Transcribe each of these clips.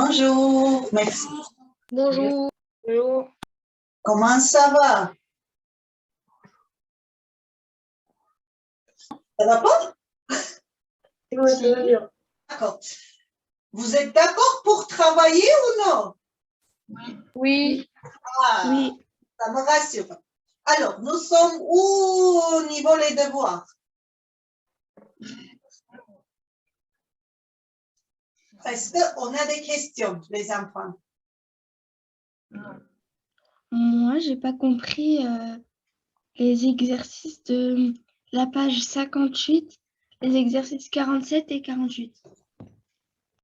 Bonjour, merci. Bonjour. Bonjour. Comment ça va? Ça va pas? Oui, ça va bien. D'accord. Vous êtes d'accord pour travailler ou non? Oui. Ah, Oui. ça me rassure. Alors, nous sommes où au niveau des devoirs? Est-ce qu'on a des questions, les enfants? Moi, j'ai pas compris les exercices de la page 58, les exercices 47 et 48.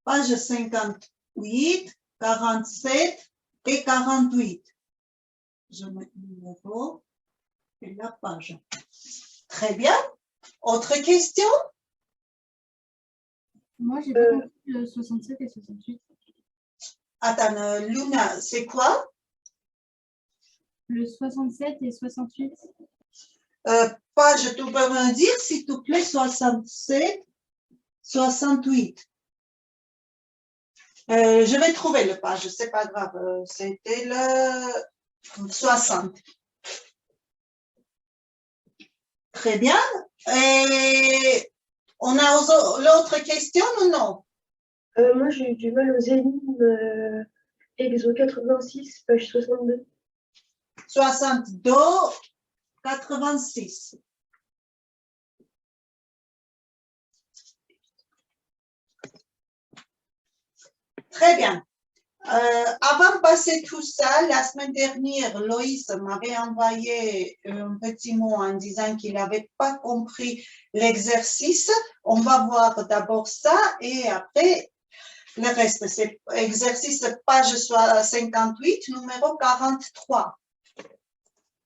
Page 58, 47 et 48. Je mets le numéro et la page. Très bien. Autre question? Moi, j'ai pas compris le 67 et 68. Attends, Luna, c'est quoi? Le 67 et 68. Page, tu peux me dire, s'il te plaît, 67, 68. Je vais trouver le page, c'est pas grave. C'était le 60. Très bien. Et on a l'autre question ou non? Moi, j'ai eu du mal aux énigmes. Exo 86, page 62. 62, 86. Très bien. Avant de passer tout ça, la semaine dernière, Loïs m'avait envoyé un petit mot en disant qu'il n'avait pas compris l'exercice. On va voir d'abord ça et après le reste. C'est exercice page 58, numéro 43.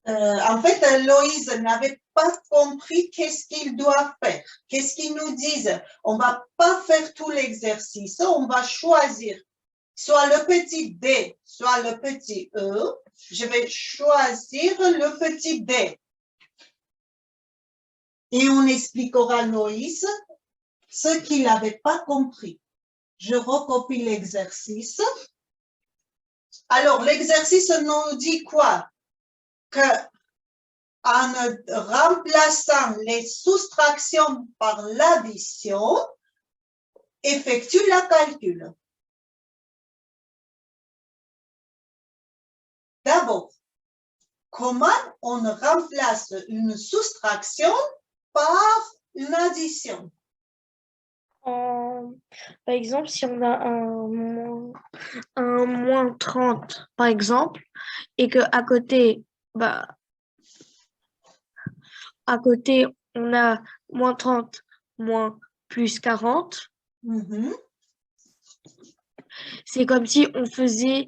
En fait, Loïs n'avait pas compris qu'est-ce qu'il doit faire. Qu'est-ce qu'ils nous disent? On va pas faire tout l'exercice, on va choisir soit le petit D, soit le petit E. Je vais choisir le petit D. Et on expliquera à Loïs ce qu'il n'avait pas compris. Je recopie l'exercice. Alors, l'exercice nous dit quoi? Que en remplaçant les soustractions par l'addition, effectue le calcul. D'abord, comment on remplace une soustraction par une addition? Par exemple, si on a un moins 30, par exemple, et qu'à côté, à côté, on a moins 30 moins plus 40, c'est comme si on faisait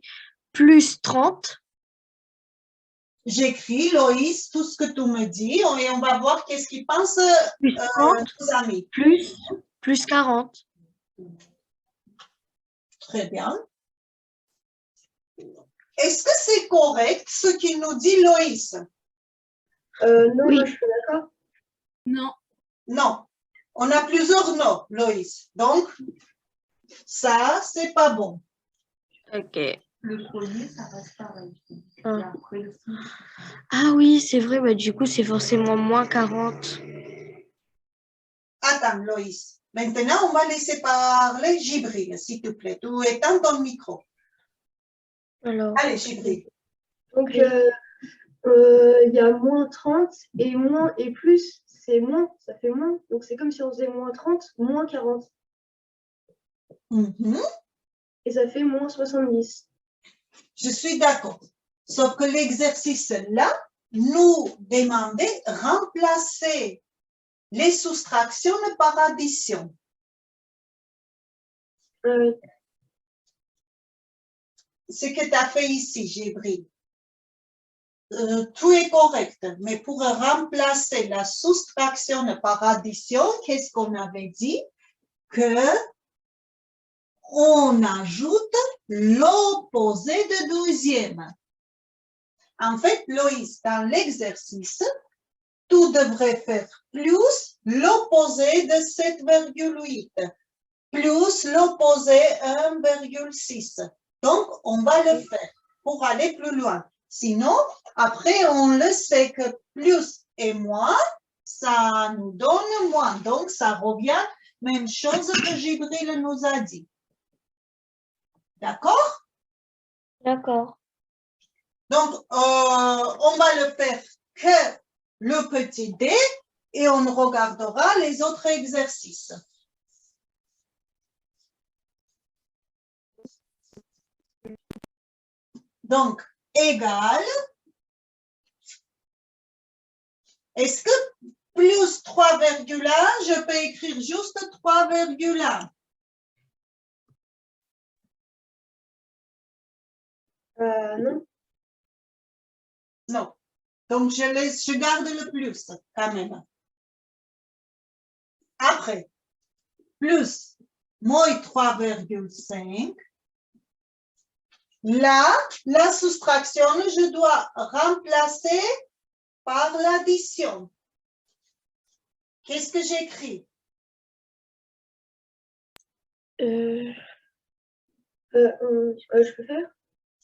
plus 30. J'écris, Loïs, tout ce que tu me dis et on va voir qu'est-ce qu'ils pensent Plus 30, nos amis. plus 40. Très bien. Est-ce que c'est correct ce qu'il nous dit Loïs? Non, Oui. moi, je suis d'accord. Non. Non. On a plusieurs non, Loïs. Donc, ça, c'est pas bon. Ok. Le premier, ça reste pareil. Ah. Après, Ah oui, c'est vrai, du coup, c'est forcément moins 40. Attends, Loïs. Maintenant, on va laisser parler Gibril, s'il te plaît. Tu éteins ton micro. Alors, Allez, Gibril. Donc, il y a moins 30 et moins et plus, c'est moins, ça fait moins. Donc, c'est comme si on faisait moins 30, moins 40. Et ça fait moins 70. Je suis d'accord. Sauf que l'exercice là nous demandait remplacer les soustractions par addition. Ce que tu as fait ici, Gibril, tout est correct, mais pour remplacer la soustraction par addition, qu'est-ce qu'on avait dit? Que on ajoute l'opposé de deuxième. En fait, Loïs, dans l'exercice, tu devrais faire plus l'opposé de 7,8. plus l'opposé 1,6. Donc, on va le faire pour aller plus loin. Sinon, après, on le sait que plus et moins, ça nous donne moins. Donc, ça revient, même chose que Gibril nous a dit. D'accord? D'accord. Donc, on va le faire que le petit d et on regardera les autres exercices. Donc, égal. Est-ce que plus 3,1, je peux écrire juste 3,1? Non. Non. Donc, je garde le plus quand même. Après, plus moins 3,5. Là, la soustraction, je dois remplacer par l'addition. Qu'est-ce que j'écris? Je peux faire?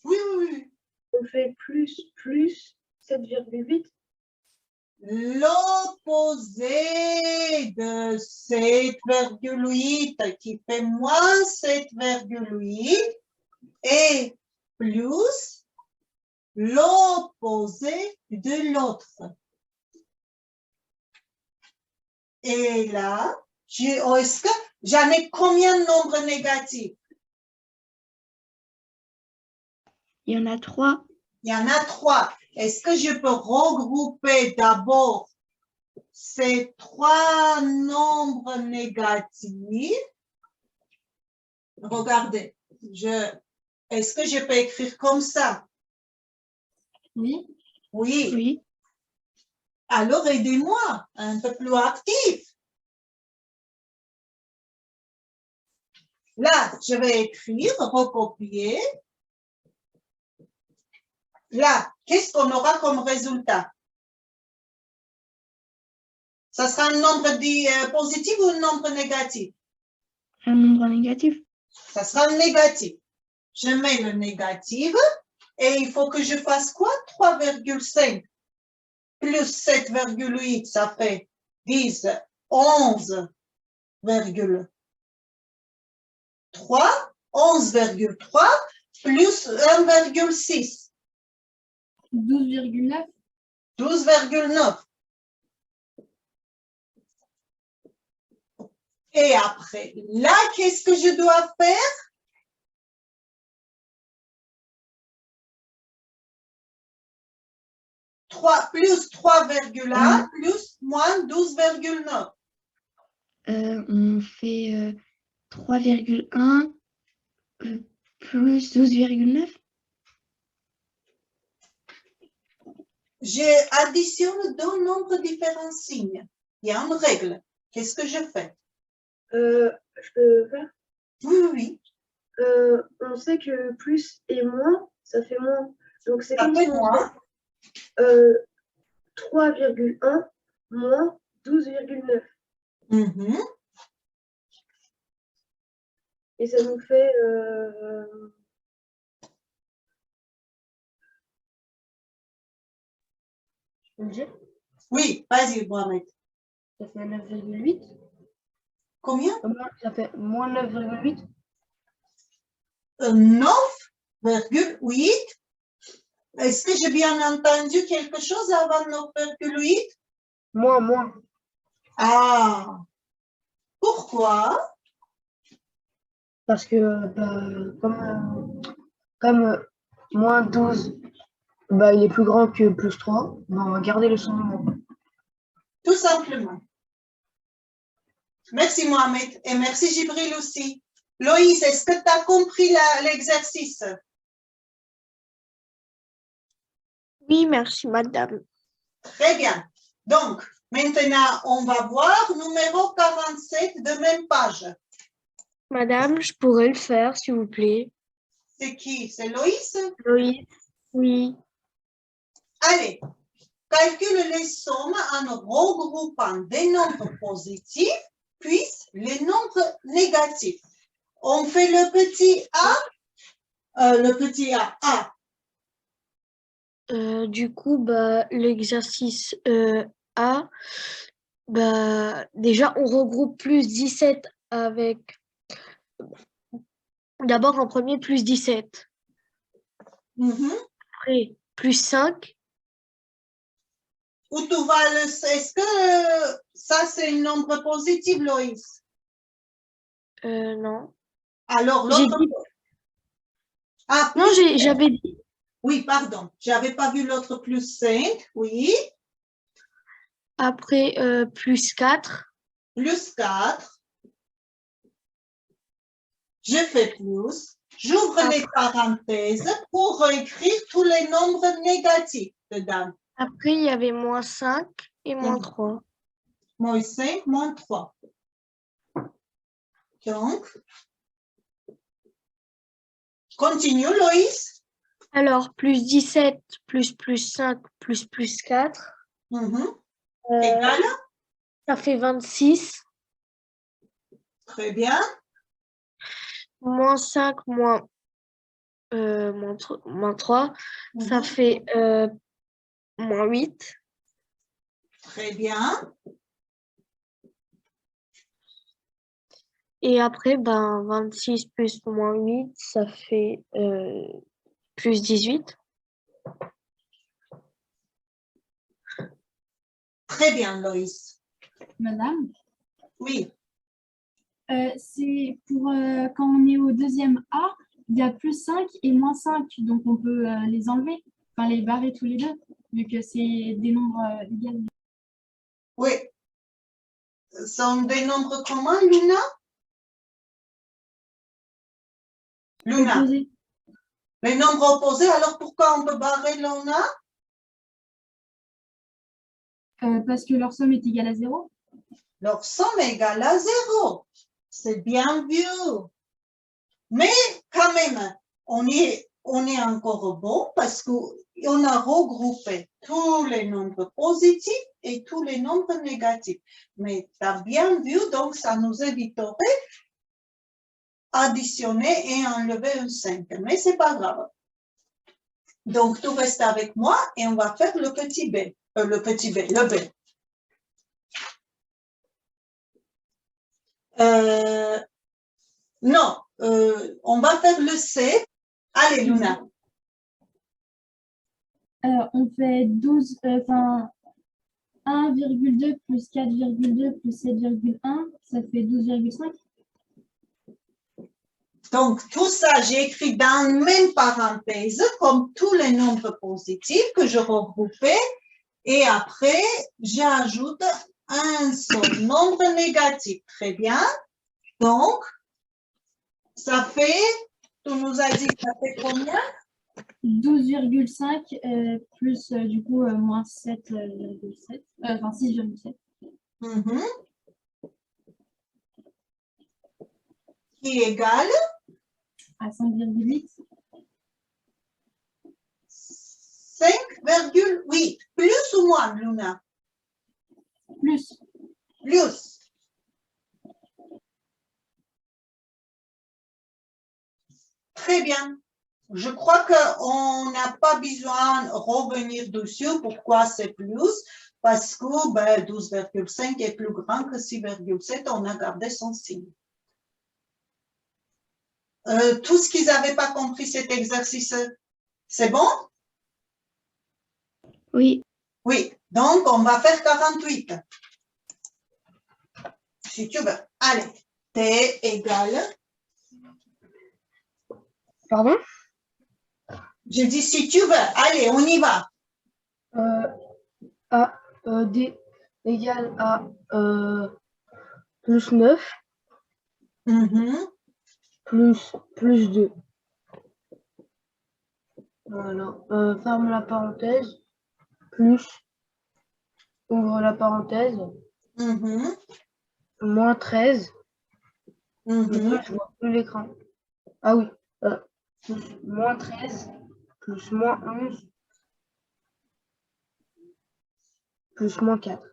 Oui, oui, oui. On fait plus 7,8. L'opposé de 7,8 qui fait moins 7,8 et plus l'opposé de l'autre. Et là, est-ce que j'en ai combien de nombres négatifs? Il y en a 3. Il y en a 3. Est-ce que je peux regrouper d'abord ces 3 nombres négatifs? Regardez, est-ce que je peux écrire comme ça? Oui. Oui. Oui. Alors, aidez-moi, un peu plus actif. Là, je vais écrire, recopier. Là, qu'est-ce qu'on aura comme résultat? Ça sera un nombre dit positif ou un nombre négatif? Un nombre négatif. Ça sera un négatif. Je mets le négatif et il faut que je fasse quoi? 3,5 plus 7,8, ça fait 10, 11,3. 11,3 plus 1,6. 12,9. 12,9. Et après, là, qu'est-ce que je dois faire? Plus 3,1 plus moins 12,9. On fait 3,1 plus 12,9. J'ai additionné 2 nombres différents signes. Il y a une règle. Qu'est-ce que je fais? Je peux faire? Oui, oui, oui. On sait que plus et moins, ça fait moins. Donc, c'est Ça comme fait si on moins. faisait 3,1 moins 12,9. Mhm. Et ça nous fait... Je peux le dire? Oui, vas-y, Mohamed. Ça fait 9,8. Combien? Ça fait moins 9,8. 9,8. Est-ce que j'ai bien entendu quelque chose avant 9,8? Moins. Ah, pourquoi? Parce que comme moins 12, il est plus grand que plus 3, on va garder le son de moins. Tout simplement. Merci Mohamed et merci Gibril aussi. Loïs, est-ce que tu as compris l'exercice? Oui, merci, madame. Très bien. Donc, maintenant, on va voir numéro 47 de même page. Madame, je pourrais le faire, s'il vous plaît. C'est qui? C'est Loïs? Oui. Oui. Allez, calcule les sommes en regroupant des nombres positifs puis les nombres négatifs. On fait le petit a, A. Du coup, bah, l'exercice A, bah, déjà, on regroupe plus 17 avec, d'abord en premier, plus 17. Mhm. Après, plus 5. Où tu vas le... Est-ce que ça, c'est un nombre positif, Loïs? Non. Alors, J'ai l'autre... dit, Ah, non, plus... j'avais dit, Oui, pardon. J'avais pas vu l'autre plus 5. Oui. après, plus 4. Plus 4. Je fais plus. J'ouvre les parenthèses pour écrire tous les nombres négatifs dedans. Après, il y avait moins 5 et moins 3. Moins 5, moins 3. Donc, continue, Loïs. Alors, plus 17, plus 5, plus 4. Mhm. Euh, Égal. Ça fait 26. Très bien. Moins 5, moins 3. Ça Mhm. fait moins 8. Très bien. Et après, ben, 26 plus moins 8, ça fait plus 18. Très bien, Loïs. Madame, Oui. c'est pour quand on est au deuxième A, il y a plus 5 et moins 5, donc on peut les enlever, enfin les barrer tous les deux, vu que c'est des nombres égaux. Oui. Ce sont des nombres communs, Luna? Luna. Opposés. Les nombres opposés, alors pourquoi on peut barrer Luna? Parce que leur somme est égale à 0. Leur somme est égale à 0. C'est bien vu. Mais quand même, on est encore bon parce qu'on a regroupé tous les nombres positifs et tous les nombres négatifs. Mais tu as bien vu, donc ça nous éviterait additionner et enlever un 5. Mais c'est pas grave. Donc, tu restes avec moi et on va faire le petit B. Le B. Non, on va faire le C. Allez, Luna. On fait 12, enfin 1,2 plus 4,2 plus 7,1, ça fait 12,5. Donc, tout ça, j'ai écrit dans la même parenthèse, comme tous les nombres positifs que je regroupais. Et après, j'ajoute un seul nombre négatif. Très bien. Donc, ça fait, tu nous as dit, ça fait combien? 12,5 plus du coup moins 7,7, enfin 6,7. Mhm. Qui est égal À 5,8. 5,8. Plus ou moins, Luna? Plus. Plus. Très bien. Je crois qu'on n'a pas besoin de revenir dessus. Pourquoi c'est plus? Parce que 12,5 est plus grand que 6,7. On a gardé son signe. Tout ce qu'ils n'avaient pas compris cet exercice, c'est bon? Oui. Oui. Donc, on va faire 48. Si tu veux. Allez. T égale. Pardon? Je dis si tu veux. Allez, on y va. D égale à plus 9 Mhm. plus 2. Voilà. Ferme la parenthèse. Plus, ouvre la parenthèse. Mhm. Moins 13. Mhm. Je vois plus l'écran. Ah oui. Plus moins 13. Plus moins 11. Plus moins 4.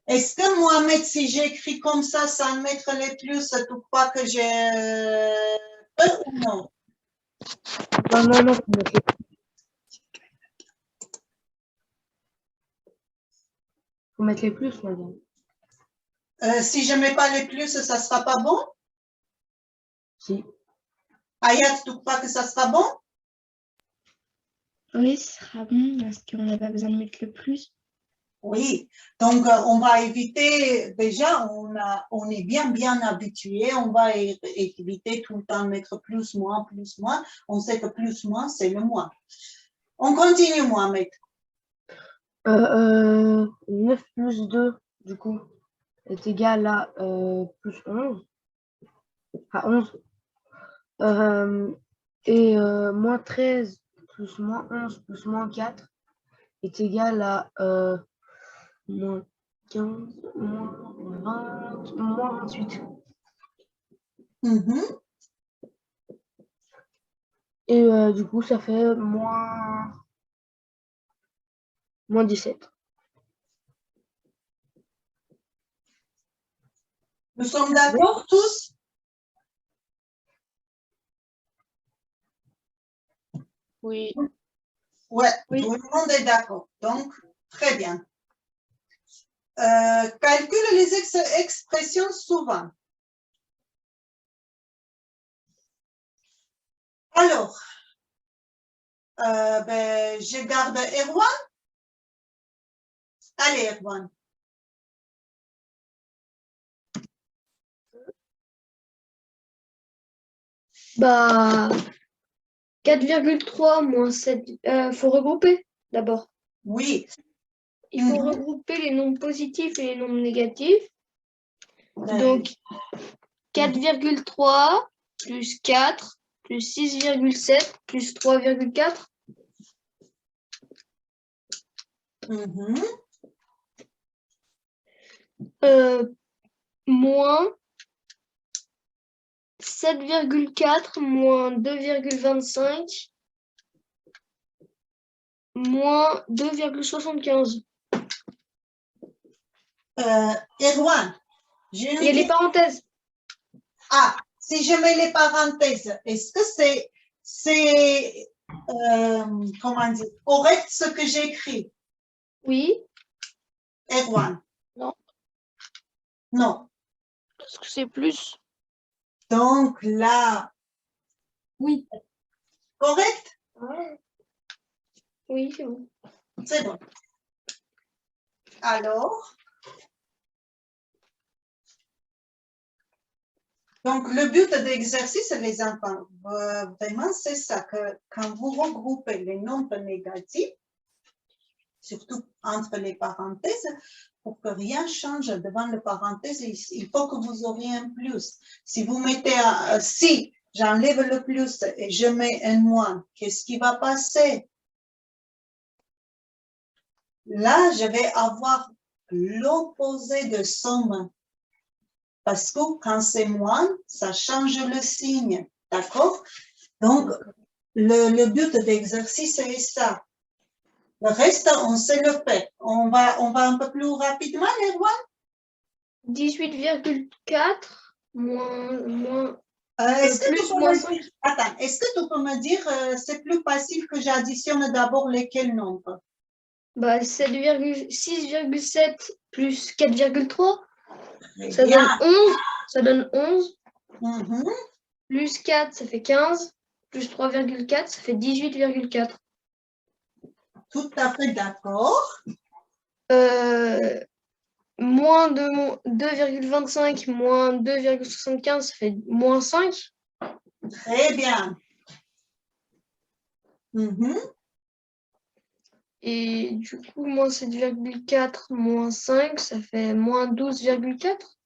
Est-ce que Mohamed, si j'écris comme ça, sans mettre les plus, tu trouves pas que j'ai peur ou non? Non, non, non, faut mettre les- faut mettre les plus, madame. Si je mets pas les plus, ça sera pas bon? Si. Ayat, tu trouves pas que ça sera bon? Oui, ce sera bon parce qu'on n'a pas besoin de mettre le plus. Oui, donc on va éviter, déjà on est bien habitué, on va éviter tout le temps mettre plus, moins, on sait que plus, moins, c'est le moins. On continue, Mohamed. 9 plus 2, du coup, est égal à plus 11. À 11. Et moins 13 plus moins 11 plus moins 4 est égal à moins 15, moins 20, moins 28. Mhm. Et du coup, ça fait moins 17. Nous sommes d'accord tous? Oui. Ouais, Oui. tout le monde est d'accord. Donc, très bien. Calcule les expressions souvent. Alors, je garde Erwan. Allez, Erwan. Bah, 4,3 moins 7. Faut regrouper d'abord. Oui. Il faut regrouper les nombres positifs et les nombres négatifs. Donc, 4,3 plus 4 plus 6,7 plus 3,4. Moins 7,4 moins 2,25 moins 2,75. Erwan, Il y a les parenthèses. Ah, si je mets les parenthèses, est-ce que c'est comment dire, correct ce que j'écris? Oui. Erwan? Non. Non. Parce que c'est plus. Donc là, Oui. correct? Oui, c'est bon. C'est bon. Alors, donc le but de l'exercice, les enfants, vraiment, c'est ça, que quand vous regroupez les nombres négatifs, surtout entre les parenthèses, pour que rien change devant les parenthèses, il faut que vous auriez un plus. Si vous mettez si j'enlève le plus et je mets un moins, qu'est-ce qui va passer? Là, je vais avoir l'opposé de somme. Parce que quand c'est moins, ça change le signe. D'accord? Donc, le but de l'exercice est ça. Le reste, on sait le faire. On va un peu plus rapidement, Erwan? 18,4 moins Est-ce que plus tu peux moins me 5. dire, attends, est-ce que tu peux me dire, c'est plus facile que j'additionne d'abord lesquels nombres? Bah, 6,7 plus 4,3. Ça Bien. donne 11. Ça donne 11. Mhm. Plus 4, ça fait 15. Plus 3,4, ça fait 18,4. Tout à fait d'accord. Moins de 2,25 moins 2,75, ça fait moins 5. Très bien. Mhm. Et du coup, moins 7,4 moins 5, ça fait moins 12,4.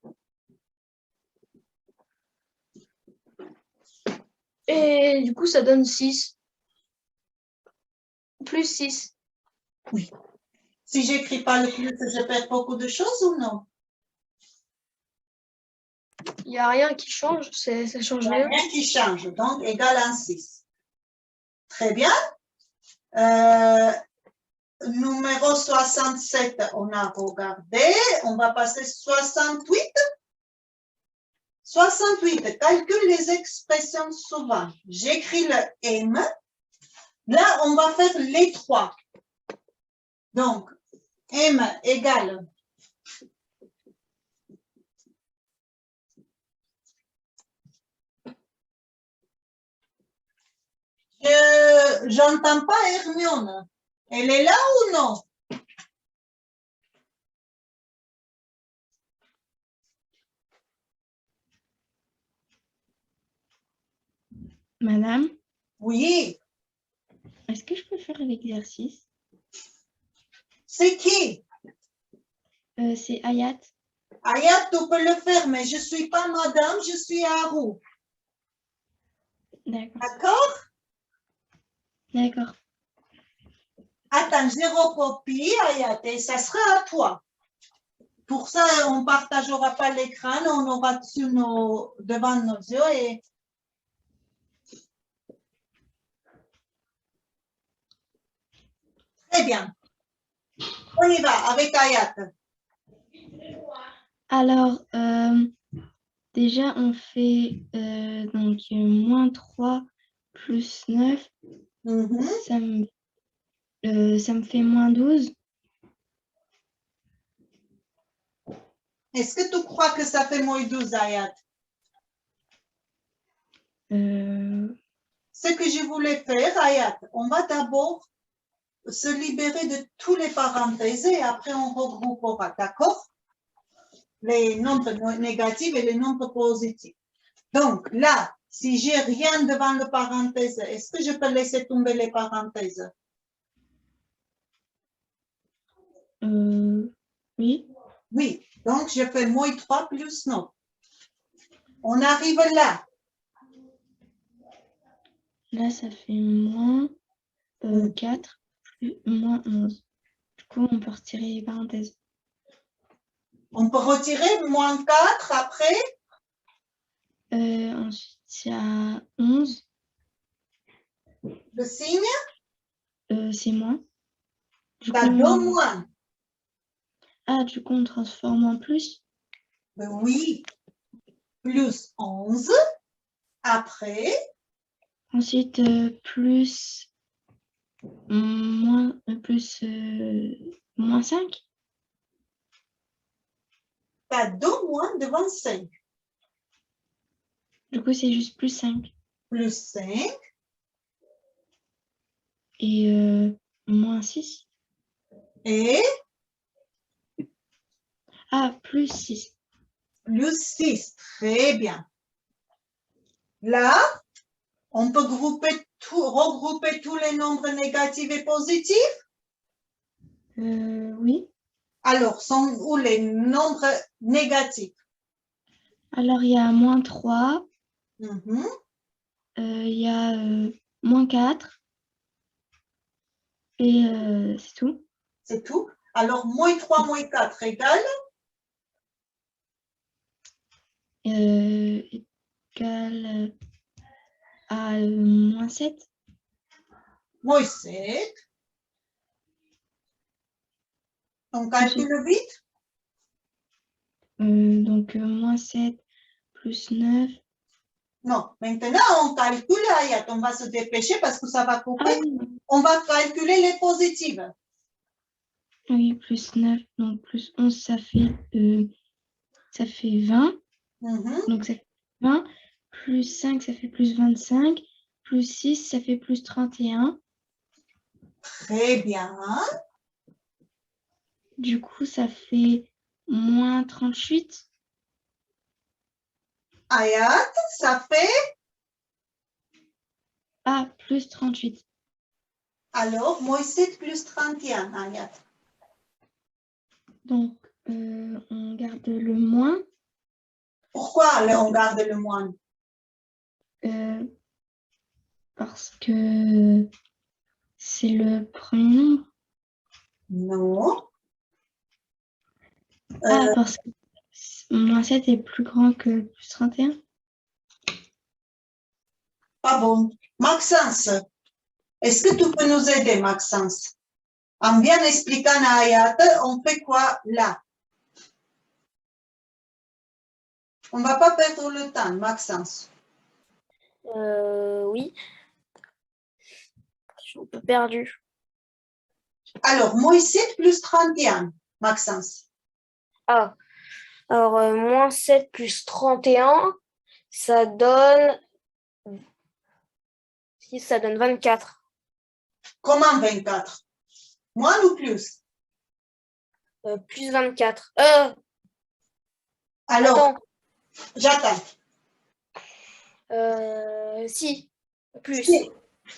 Et du coup, ça donne 6. Plus 6. Oui. Si j'écris pas le plus, je perds beaucoup de choses ou non? Il n'y a rien qui change, ça change Il n'y a rien. rien qui change, donc égal à 6. Très bien. numéro 67, on a regardé. On va passer 68. 68, calcule les expressions souvent. J'écris le M. Là, on va faire les trois. Donc, M égale j'entends pas Hermione. Elle est là ou non? Madame, Oui. est-ce que je peux faire l'exercice? C'est qui? C'est Ayat. Ayat, tu peux le faire, mais je ne suis pas madame, je suis Harou. D'accord. D'accord? D'accord. Attends, je recopie, Ayat, et ça sera à toi. Pour ça, on ne partagera pas l'écran, on aura devant nos yeux. Et... Très bien. On y va avec Ayat. Alors, déjà, on fait donc moins 3 plus 9. Mhm. Ça me fait moins 12. Est-ce que tu crois que ça fait moins 12, Ayat? Ce que je voulais faire, Ayat, on va d'abord se libérer de toutes les parenthèses et après on regroupera, d'accord? Les nombres négatifs et les nombres positifs. Donc là, si j'ai rien devant le parenthèse, est-ce que je peux laisser tomber les parenthèses? Oui. Oui, donc je fais moins 3 plus 9. On arrive là. Là, ça fait moins 4 plus moins 11. Du coup, on peut retirer les parenthèses. On peut retirer moins 4 après? Ensuite, il y a 11. Le signe? C'est moins. Du T'as coup, 2 moins. Ah, du coup, on transforme en plus. Ben oui. Plus 11. Après? Ensuite, plus moins 5. T'as 2 moins devant 5. Du coup, c'est juste plus 5. Plus 5. Et moins 6. Et Plus 6. plus 6. Très bien. Là, on peut regrouper tous les nombres négatifs et positifs. Oui. Alors, sont où les nombres négatifs? Alors, il y a moins 3. Mhm. Il y a moins 4. Et c'est tout. C'est tout. Alors, moins 3, moins 4 égale? Égale à moins 7. Moins 7. On calcule vite? Donc, moins 7 plus 9. Non. Maintenant, on calcule, Ayat. On va se dépêcher parce que ça va couper. Oui. On va calculer les positives. Oui, plus 9. Donc, plus 11, ça fait 20. Mhm. Donc, ça fait 20. Plus 5, ça fait plus 25. Plus 6, ça fait plus 31. Très bien. Du coup, ça fait moins 38. Ayat, ça fait? Plus 38. Alors, moins 7 plus 31, Ayat. Donc, on garde le moins. Pourquoi on garde le moins? Parce que c'est le premier nombre. Non. Parce que moins 7 est plus grand que plus 31. Pas bon. Maxence, est-ce que tu peux nous aider, Maxence? En bien expliquant à Ayat, on fait quoi là? On ne va pas perdre le temps, Maxence. Oui. Je suis un peu perdue. Alors, moins 7 plus 31, Maxence. Ah, alors moins 7 plus 31, ça donne 24. Comment 24? Moins ou plus? Plus 24. Alors, Attends. j'attends. Si, plus. Si.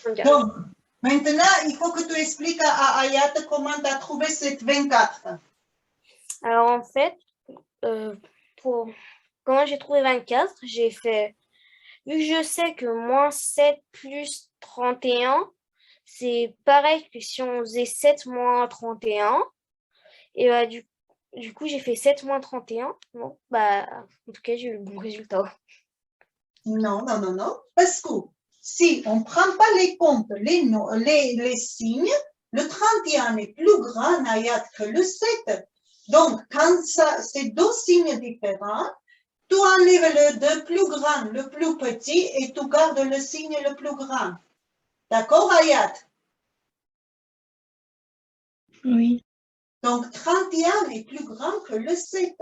24. Donc, maintenant, il faut que tu expliques à Ayat comment tu as trouvé cette 24. Alors en fait, comment j'ai trouvé 24, j'ai fait, vu que je sais que moins 7 plus 31, c'est pareil que si on faisait 7 moins 31. Et bah, du coup, j'ai fait 7 moins 31. Bon, bah, en tout cas, j'ai eu le bon résultat. Non, non, non, non. Parce que si on ne prend pas les comptes, les signes, le 31 est plus grand, Ayat, que le 7. Donc, quand c'est deux signes différents, tu enlèves le deux plus grand, le plus petit, et tu gardes le signe le plus grand. D'accord, Ayat? Oui. Donc, 31 est plus grand que le 7.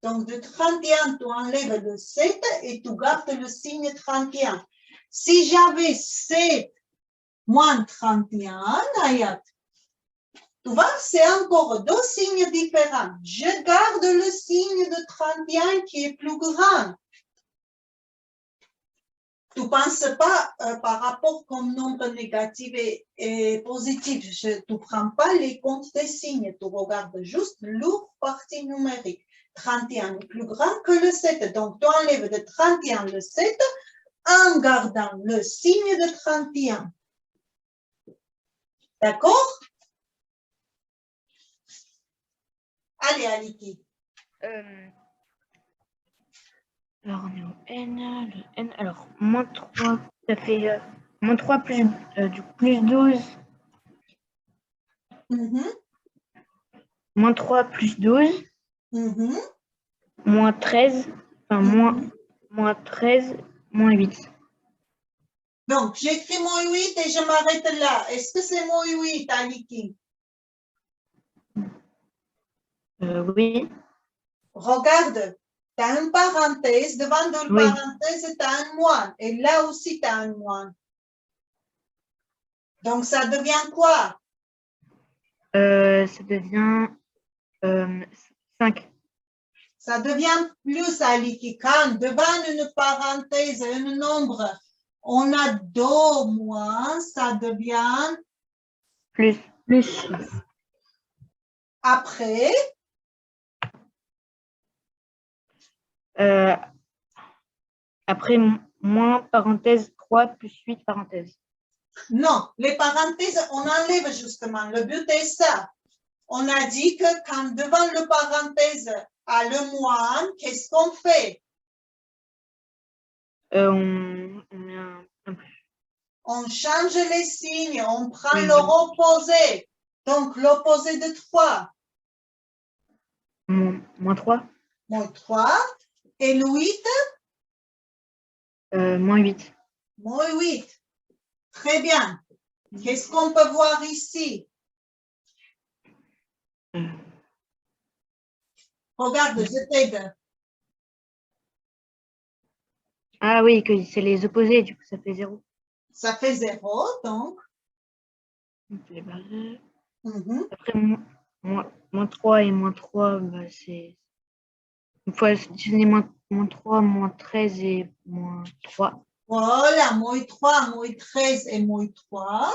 Donc, de 31, tu enlèves le 7 et tu gardes le signe 31. Si j'avais 7 moins 31, Ayat, tu vois, c'est encore deux signes différents. Je garde le signe de 31 qui est plus grand. Tu ne penses pas par rapport comme nombre négatif et positif. Tu ne prends pas les comptes des signes. Tu regardes juste leur partie numérique. 31 est plus grand que le 7. Donc, tu enlèves de 31 le 7 en gardant le signe de 31. D'accord? Allez, Aliki. Alors, on est au N. Le N. Alors, moins 3, ça fait moins 3 plus, du coup, plus 12. Moins 3 plus 12. Moins 13. Enfin, moins 13, moins 8. Donc, j'écris moins 8 et je m'arrête là. Est-ce que c'est moins 8, Aliki? Oui. Regarde, tu as une parenthèse, devant la Oui. parenthèse, tu as un moins. Et là aussi, tu as un moins. Donc, ça devient quoi? Ça devient 5. Ça devient plus, Aliki. Quand devant une parenthèse, un nombre, on a deux moins, ça devient Plus. après. Après, moins parenthèse 3 plus 8 parenthèses. Non, les parenthèses, on enlève justement. Le but est ça. On a dit que quand devant le parenthèse à le moins, qu'est-ce qu'on fait? On met un plus. On change les signes, on prend Oui, leur opposé. Donc, l'opposé de 3. Moins 3. Moins 3. Et le 8? Moins 8. Moins 8. Très bien. Qu'est-ce qu'on peut voir ici? Regarde, je t'aide. Ah oui, que c'est les opposés, du coup ça fait 0. Ça fait 0, donc. Les barres. Après, Moins 3 et moins 3, bah, c'est... Une fois diviser moins 3, moins 13 et moins 3. Voilà, moins 3, moins 13 et moins 3.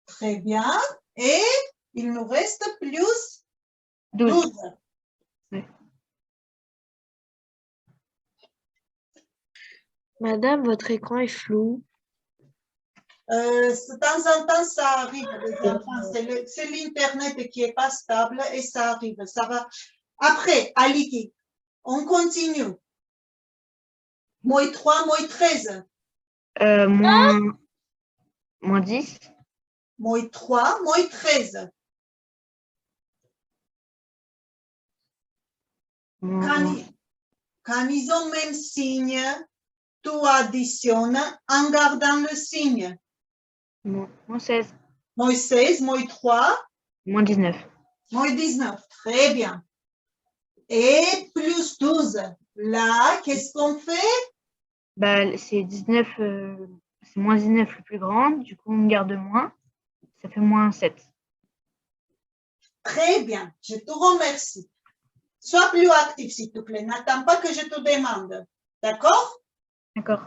Très bien. Et il nous reste plus 12. Oui. Madame, votre écran est flou. De temps en temps, ça arrive, les enfants. C'est l'Internet qui n'est pas stable et ça arrive. Ça va. Après, Aliki, on continue. Moins 3, moins 13. Moins 10. Moins 3, moins 13. Quand, quand ils ont même signe, tu additionnes en gardant le signe. Moins 16. Moins 16, moins 3, Moins 19. moins 19. Très bien. Et plus 12. Là, qu'est-ce qu'on fait? Bah, c'est 19, c'est moins 19 le plus grand. Du coup, on garde moins. Ça fait moins 7. Très bien. Je te remercie. Sois plus actif, s'il te plaît. N'attends pas que je te demande. D'accord? D'accord.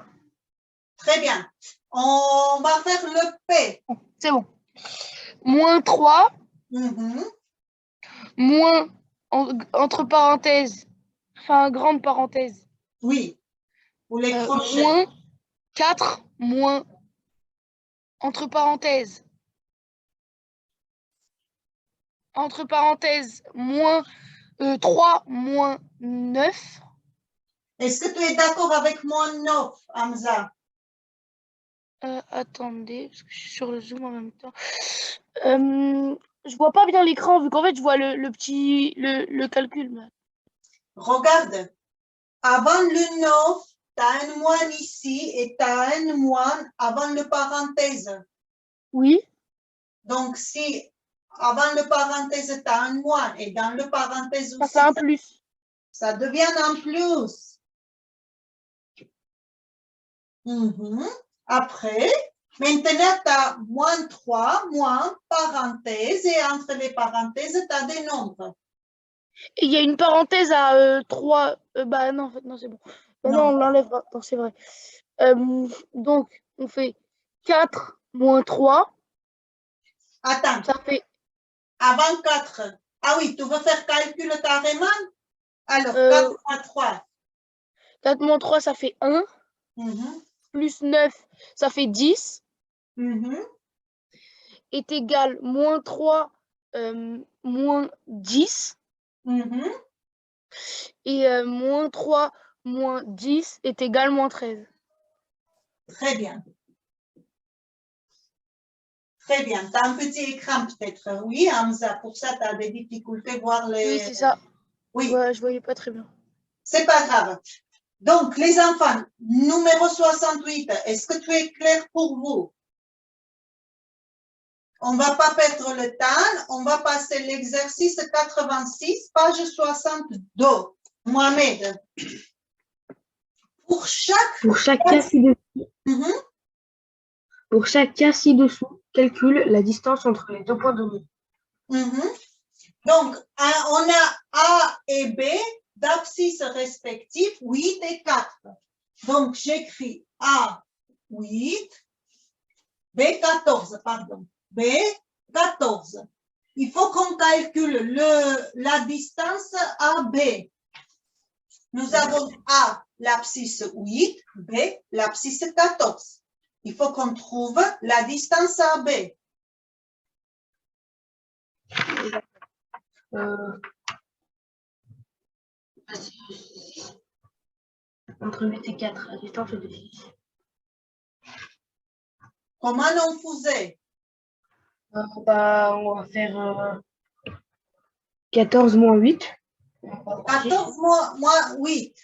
Très bien. On va faire le P. C'est bon. Moins 3, Mhm. moins, entre parenthèses, enfin, grande parenthèse, Oui. Pour les crochets. moins 4, moins, entre parenthèses, moins 3, moins 9. Est-ce que tu es d'accord avec moi, 9, Hamza? Attendez, parce que je suis sur le Zoom en même temps. Je vois pas bien l'écran, vu qu'en fait, je vois le petit, le calcul. Regarde. Avant le 9, tu as un moins ici et tu as un moins avant le parenthèse. Oui. Donc, si avant le parenthèse, tu as un moins et dans le parenthèse Ça aussi, fait un plus. ça devient un plus. Après, maintenant, tu as moins 3, moins parenthèse et entre les parenthèses, tu as des nombres. Et il y a une parenthèse à 3. Bah non, en fait, non, c'est bon. Bah, non, Non. on l'enlèvera. Non, c'est vrai. Donc, on fait 4 moins 3. Attends, Ça fait avant 4. Ah oui, tu veux faire calcul carrément? Alors, 4 moins 3. 4 moins 3, ça fait 1. Plus 9, ça fait 10. Est égal moins 3, moins 10. Et moins 3, moins 10 est égal moins 13. Très bien. Très bien. Tu as un petit écran peut-être. Oui, Hamza, pour ça, tu as des difficultés à voir les... Oui, c'est ça. Oui. Ouais, je voyais pas très bien. C'est pas grave. Donc, les enfants, numéro 68, est-ce que tu es clair pour vous? On ne va pas perdre le temps. On va passer l'exercice 86, page 62. Mohamed. Pour chaque cas ci-dessous, pour chaque cas ci-dessous, calcule la distance entre les deux points donnés. Donc, on a A et B d'abscisse respectifs 8 et 4. Donc, j'écris A 8, B 14, pardon. B 14. Il faut qu'on calcule la distance AB. Nous avons A, l'abscisse 8, B, l'abscisse 14. Il faut qu'on trouve la distance AB. Entre 8 et 4, la distance est de 6. Comment on faisait? On va faire 14 moins 8. 14 moins 8.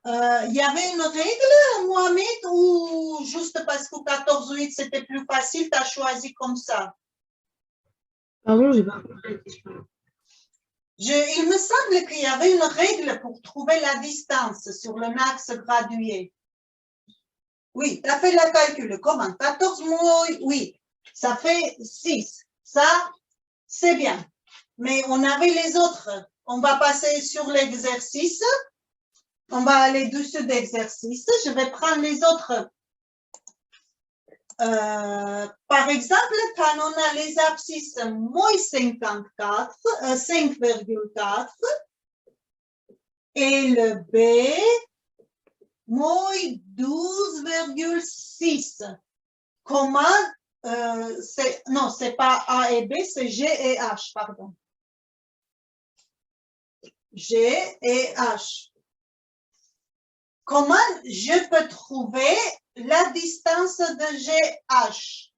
Il y avait une règle, Mohamed, ou juste parce que 14-8 c'était plus facile, tu as choisi comme ça? Pardon, j'ai pas compris la question. Il me semble qu'il y avait une règle pour trouver la distance sur le axe gradué. Oui, tu as fait le calcul. Comment? 14 moins 8, ça fait 6. Ça, c'est bien. Mais on avait les autres. On va passer sur l'exercice. On va aller dessus d'exercice. Je vais prendre les autres. Par exemple, quand on a les abscisses moins 54, 5,4 et le B moins 12,6. Comment, non, c'est pas A et B, c'est G et H, pardon. G et H. Comment je peux trouver la distance de GH?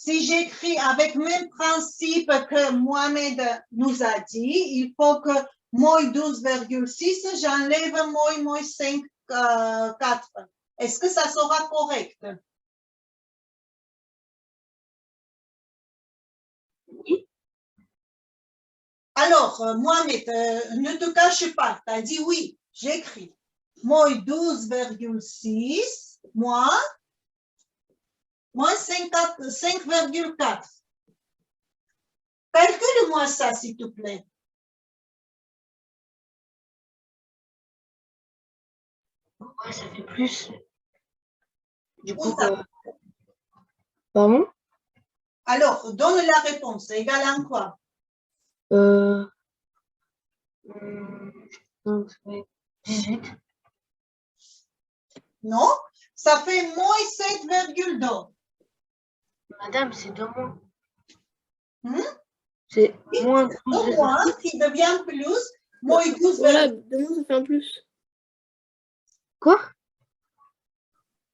si j'écris avec le même principe que Mohamed nous a dit, il faut que moins 12,6, j'enlève moins 5,4. Est-ce que ça sera correct? Oui. Alors, Mohamed, ne te cache pas, tu as dit oui, j'écris. Moins 12,6, moins 5,4. Calcule-moi ça, s'il te plaît. Ouais, ça fait plus. Du Où coup, ça? pardon? Alors, donne la réponse. Égal à quoi? Donc, ça fait 18. Non, ça fait moins 7,2. Madame, c'est 2 mois. C'est moins Au moins, qui devient plus, moins 12,6. Voilà, 2 mois, ça fait un plus. Quoi?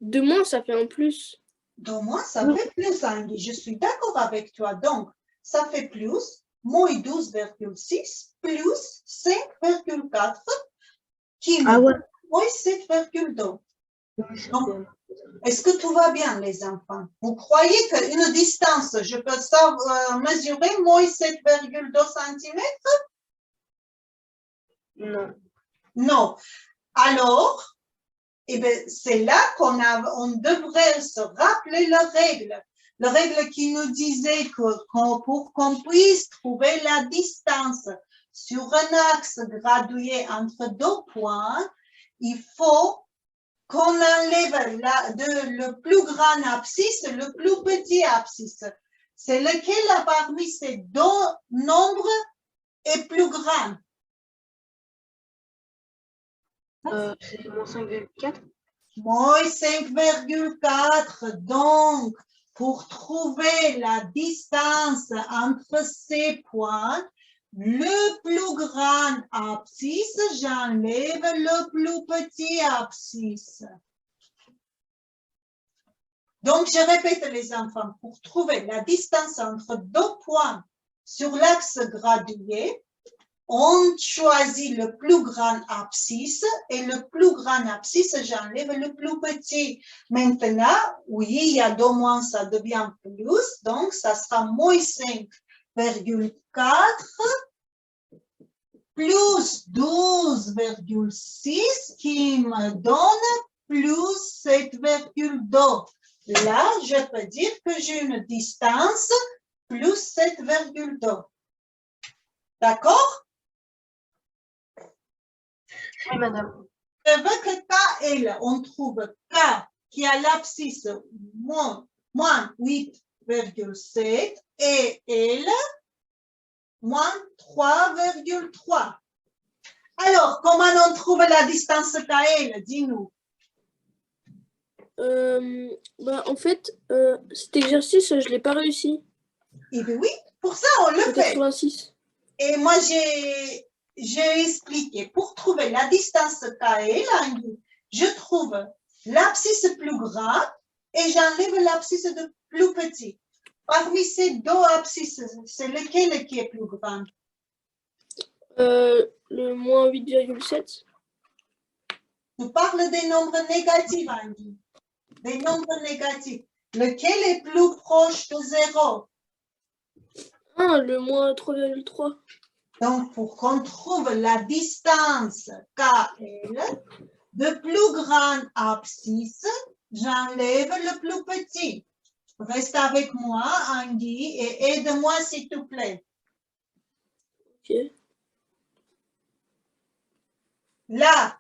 2 mois, ça fait un plus. Donc, moi, ça fait plus, Andy. Je suis d'accord avec toi. Donc, ça fait plus, moins 12,6 plus 5,4 qui me donne moins 7,2. Donc, est-ce que tout va bien, les enfants? Vous croyez qu'une distance, je peux mesurer moins 7,2 cm? Non. Non. Alors, eh bien, c'est là on devrait se rappeler la règle qui nous disait que pour qu'on puisse trouver la distance sur un axe gradué entre deux points, il faut qu'on enlève le plus grand abscisse, le plus petit abscisse. C'est lequel parmi ces deux nombres est plus grand? C'est moins 5,4. Moins 5,4. Donc, pour trouver la distance entre ces points, le plus grand abscisse, j'enlève le plus petit abscisse. Donc, je répète les enfants, pour trouver la distance entre deux points sur l'axe gradué, on choisit le plus grand abscisse et le plus grand abscisse, j'enlève le plus petit. Maintenant, oui, il y a 2 moins, ça devient plus, donc ça sera moins 5,4 plus 12,6 qui me donne plus 7,2. Là, je peux dire que j'ai une distance plus 7,2. D'accord? Oui, madame. Je veux que KL, on trouve K qui a l'abscisse moins 8,7 et L moins 3,3. Alors, comment on trouve la distance KL? Dis-nous. En fait, cet exercice, je ne l'ai pas réussi. Eh bien oui, pour ça, on le Le fait. 86. Et moi, j'ai expliqué. Pour trouver la distance KL, je trouve l'abscisse plus grand et j'enlève l'abscisse de plus petit. Parmi ces deux abscisses, c'est lequel qui est plus grand? Le moins 8,7. Tu parles des nombres négatifs, Andy. Des nombres négatifs. Lequel est plus proche de 0? Ah, le moins 3,3. Donc, pour qu'on trouve la distance KL, de plus grand abscisse, j'enlève le plus petit. Reste avec moi, Andy, et aide-moi, s'il te plaît. Ok. Là,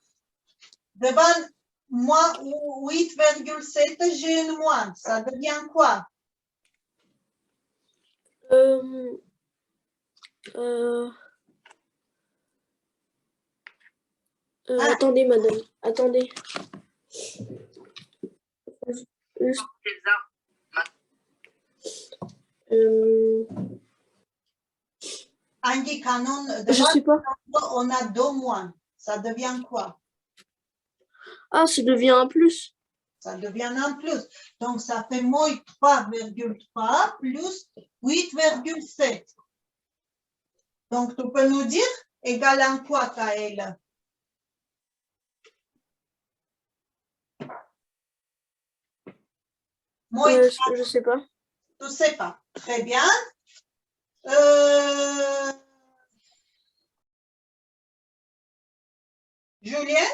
devant moins 8,7, j'ai une moins. Ça devient quoi? Attendez, madame. Attendez. Juste- Andy, quand je sais pas. on a 2 moins. Ça devient quoi? Ah, ça devient un plus. Ça devient un plus. Donc, ça fait moins 3,3 plus 8,7. Donc, tu peux nous dire égal à quoi, Kaël? Moins 3, Je sais pas. tu ne sais pas. Très bien. Julien,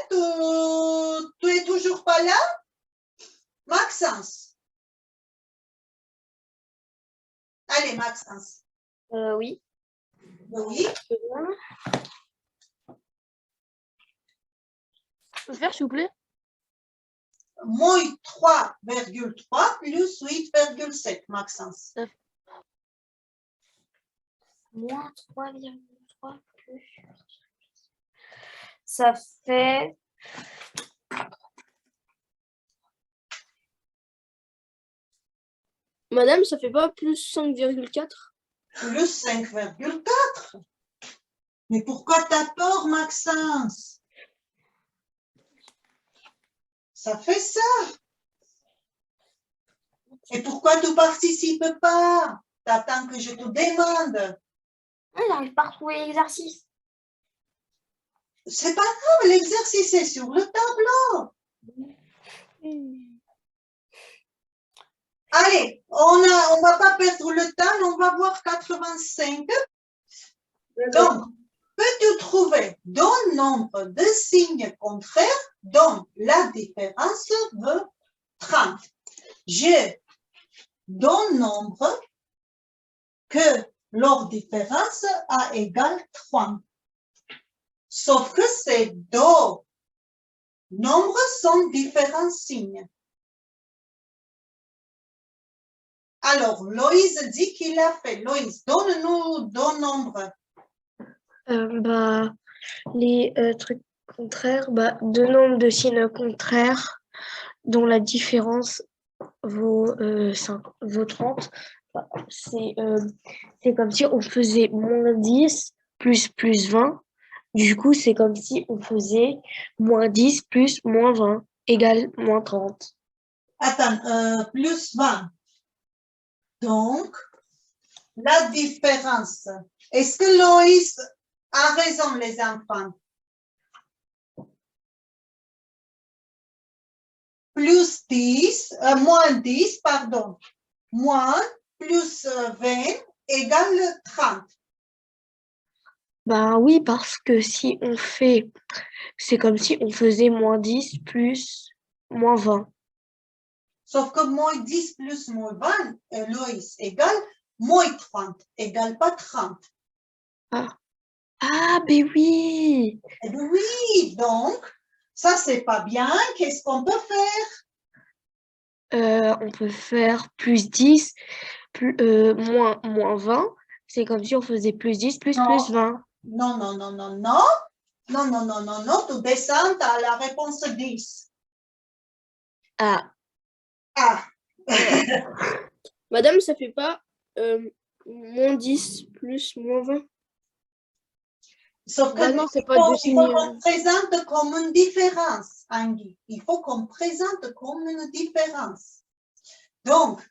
tu es toujours pas là? Maxence. Allez, Maxence. Oui. Oui. Je peux faire, s'il vous plaît? Moins 3,3 plus 8,7, Maxence. Moins 3,3 plus. Ça fait. Madame, ça fait pas plus 5,4? Plus 5,4. Mais pourquoi t'as peur, Maxence? Ça fait ça. Et pourquoi tu ne participes pas? T'attends que je te demande. Je n'arrive pas à retrouver l'exercice. C'est pas grave, l'exercice est sur le tableau. Allez, on va pas perdre le temps, on va voir 85. Donc, peux-tu trouver d'un nombre de signes contraires dont la différence veut 30? J'ai d'un nombre que leur différence a égal 30. Sauf que ces deux nombres sont différents signes. Alors, Loïse dit qu'il a fait. Loïse, donne-nous deux nombres. Les trucs contraires, deux nombres de signes contraires dont la différence vaut 30. C'est comme si on faisait moins 10 plus 20. Du coup, c'est comme si on faisait moins 10 plus moins 20 égale moins 30. Attends, plus 20. Donc, la différence. Est-ce que Loïs a raison, les enfants? Plus 10, moins 10, pardon. Moins plus 20 égale 30. Oui, parce que si on fait, c'est comme si on faisait moins 10 plus moins 20. Sauf que moins 10 plus moins 20, Loïs, égale moins 30, égale pas 30. Ben oui! Eh bien oui, donc, ça, c'est pas bien. Qu'est-ce qu'on peut faire? On peut faire plus 10, moins 20. C'est comme si on faisait plus 10 plus 20. Non, non, non, non, non. Non, non, non, non, non. Tu descends à la réponse 10. Ah. Madame, ça fait pas moins 10 plus moins 20? Sauf que non, c'est il pas faut deux signes. qu'on présente comme une différence, Angie. Il faut qu'on présente comme une différence. Donc,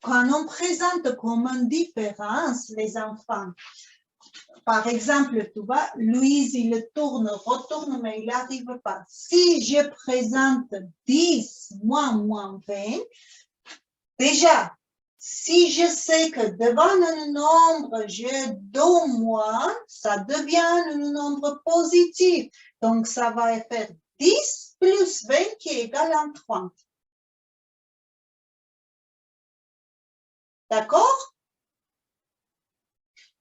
quand on présente comme une différence, les enfants, par exemple, tu vois, Louise, il tourne, retourne, mais il n'arrive pas. Si je présente 10 moins 20, déjà, si je sais que devant un nombre, j'ai deux moins, ça devient un nombre positif. Donc, ça va faire 10 plus 20 qui est égal à 30. D'accord?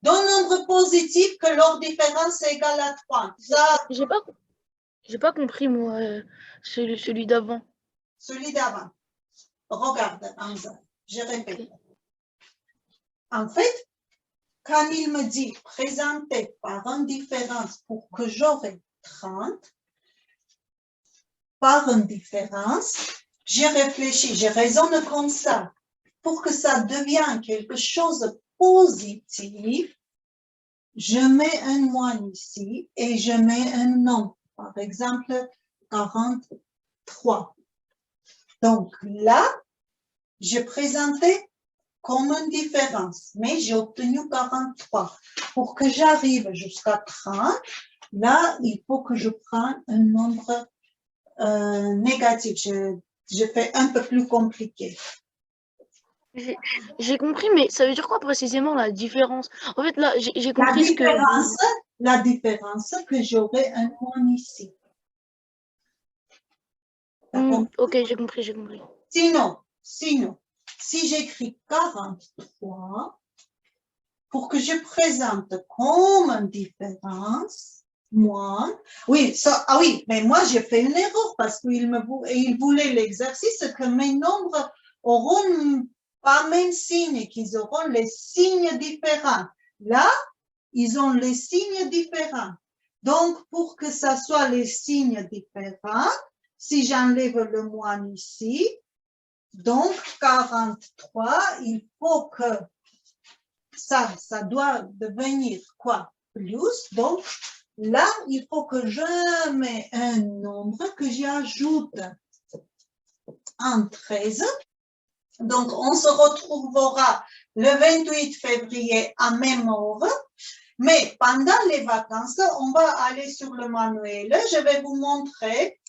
Deux nombres positifs que leur différence est égale à 30. Ça, J'ai pas compris, moi, celui d'avant. celui d'avant. Regarde, Hamza, je répète. En fait, quand il me dit présenter par une différence pour que j'aurai 30, par une différence, j'ai réfléchi, je raisonne comme ça. Pour que ça devienne quelque chose de positif, je mets un moins ici et je mets un nombre. Par exemple, 43. Donc là, j'ai présenté comme une différence, mais j'ai obtenu 43. Pour que j'arrive jusqu'à 30, là, il faut que je prenne un nombre négatif. Je fais un peu plus compliqué. J'ai compris, mais ça veut dire quoi précisément la différence? En fait, là, j'ai compris ce que... La différence que j'aurai un moins ici. Ok, j'ai compris, j'ai compris. Sinon, si j'écris 43, pour que je présente comme une différence, moins, oui, ça, ah oui, mais moi j'ai fait une erreur parce qu'il voulait l'exercice que mes nombres auront pas même signe, qu'ils auront les signes différents. Là, ils ont les signes différents. Donc, pour que ça soit les signes différents, si j'enlève le moins ici, donc 43, il faut que ça doit devenir quoi? Plus. Donc, là, il faut que je mette un nombre que j'ajoute en 13. Donc, on se retrouvera le 28 février à même heure. Mais pendant les vacances, on va aller sur le manuel. Je vais vous montrer.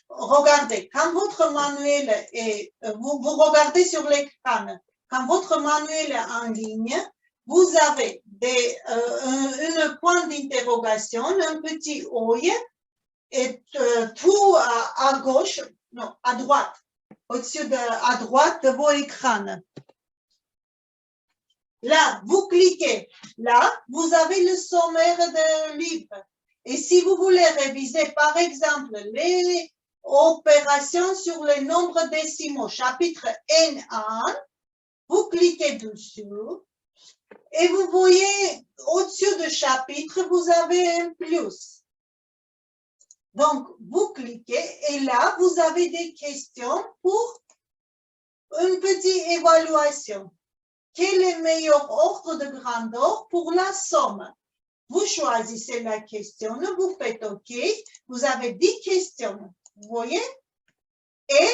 Regardez, quand votre manuel est, vous regardez sur l'écran, quand votre manuel est en ligne, vous avez un point d'interrogation, un petit œil, et tout à gauche, non, à droite, à droite de vos écrans. Là, vous cliquez. Là, vous avez le sommaire du livre. Et si vous voulez réviser, par exemple, les opérations sur les nombres décimaux, chapitre N1, vous cliquez dessus et vous voyez au-dessus du chapitre, vous avez un plus. Donc, vous cliquez et là, vous avez des questions pour une petite évaluation. Quel est le meilleur ordre de grandeur pour la somme? Vous choisissez la question, vous faites OK, vous avez 10 questions, vous voyez? Et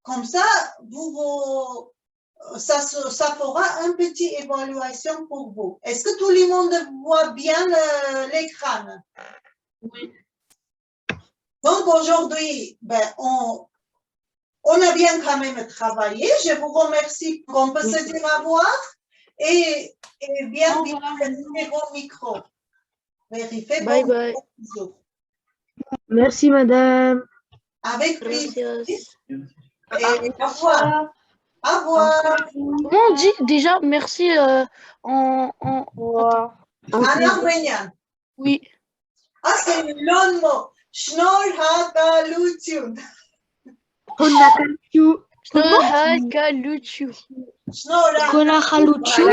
comme ça, ça fera une petite évaluation pour vous. Est-ce que tout le monde voit bien l'écran? Oui. Donc aujourd'hui, on a bien quand même travaillé. Je vous remercie qu'on peut se dire au revoir et bien vérifier vos micros. Vérifiez Bye vos bye. micros. Merci, madame. Avec plaisir. Gracias. Et au revoir. Au revoir. Comment on dit déjà merci en... En arménien. Oui. Ah, c'est le long mot. Schnoll hakalutyun. Shnohakaluchu. Schnoll Kola Haluchu.